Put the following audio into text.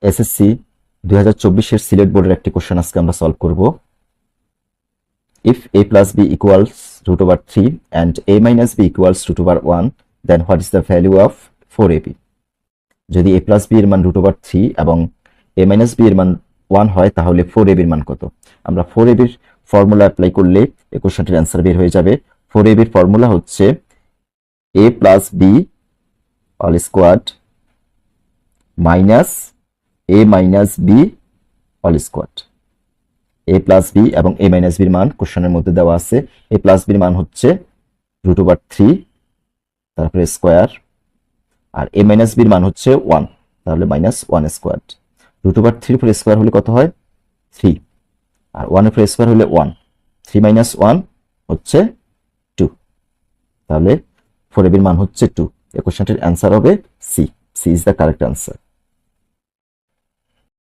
SSC 2024 Sylhet বোর্ডের একটি question আজকে আমরা সলভ করব। If a plus b equals root over 3 and a minus b equals root over 1, then what is the value of 4ab? যদি a plus b এর মান root over 3 এবং a minus b এর মান 1 হয় তাহলে 4ab এর মান কত? আমরা 4ab এর ফর্মুলা অ্যাপ্লাই করলে এই কোশ্চেনটির অ্যান্সার বের হয়ে যাবে। 4ab এর ফর্মুলা হচ্ছে a plus b all squared minus a minus b all squared। a plus b এবং a minus b এর মান কোশ্চেনের মধ্যে দেওয়া আছে। a plus b এর মান হচ্ছে root over 3 তারপরে স্কয়ার, আর a minus b এর মান হচ্ছে 1, তাহলে minus 1 স্কয়ার্ড। root over 3 এর স্কয়ার হলে কত হয়? 3, আর 1 এর স্কয়ার হলে 1, 3 minus 1 হচ্ছে 2, তাহলে 4ab এর মান হচ্ছে 2। এই কোশ্চেনটির অ্যান্সার হবে C. C is the correct answer.